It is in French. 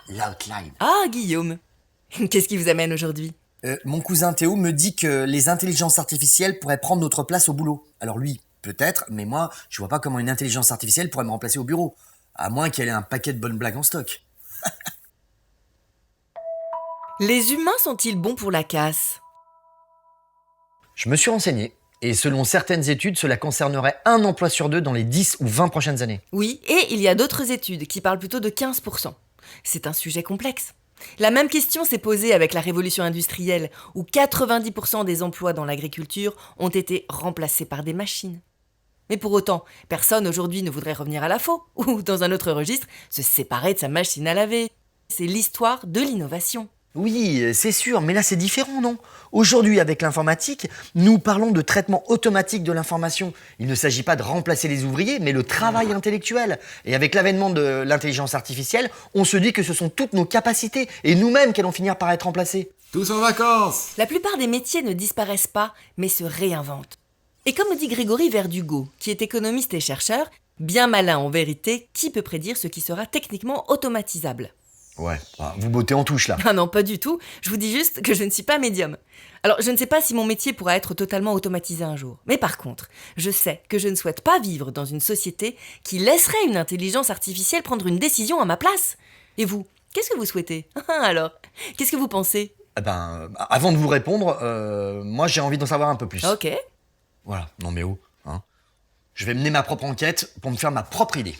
l'outline. Ah, Guillaume. Qu'est-ce qui vous amène aujourd'hui? Mon cousin Théo me dit que les intelligences artificielles pourraient prendre notre place au boulot. Alors lui, peut-être, mais moi, je vois pas comment une intelligence artificielle pourrait me remplacer au bureau. À moins qu'elle ait un paquet de bonnes blagues en stock. Les humains sont-ils bons pour la casse? Je me suis renseigné, et selon certaines études, cela concernerait un emploi sur deux dans les 10 ou 20 prochaines années. Oui, et il y a d'autres études qui parlent plutôt de 15%. C'est un sujet complexe. La même question s'est posée avec la révolution industrielle, où 90% des emplois dans l'agriculture ont été remplacés par des machines. Mais pour autant, personne aujourd'hui ne voudrait revenir à la faux, ou dans un autre registre, se séparer de sa machine à laver. C'est l'histoire de l'innovation. Oui, c'est sûr, mais là c'est différent, non? Aujourd'hui, avec l'informatique, nous parlons de traitement automatique de l'information. Il ne s'agit pas de remplacer les ouvriers, mais le travail intellectuel. Et avec l'avènement de l'intelligence artificielle, on se dit que ce sont toutes nos capacités, et nous-mêmes qu'elles vont finir par être remplacées. Tous en vacances! La plupart des métiers ne disparaissent pas, mais se réinventent. Et comme dit Grégory Verdugo, qui est économiste et chercheur, bien malin en vérité, qui peut prédire ce qui sera techniquement automatisable? Ouais, vous bottez en touche là. Ah non, pas du tout, je vous dis juste que je ne suis pas médium. Alors, je ne sais pas si mon métier pourra être totalement automatisé un jour. Mais par contre, je sais que je ne souhaite pas vivre dans une société qui laisserait une intelligence artificielle prendre une décision à ma place. Et vous, qu'est-ce que vous souhaitez? Alors, qu'est-ce que vous pensez? Avant de vous répondre, moi j'ai envie d'en savoir un peu plus. Ok. Voilà, non mais oh, hein. Je vais mener ma propre enquête pour me faire ma propre idée.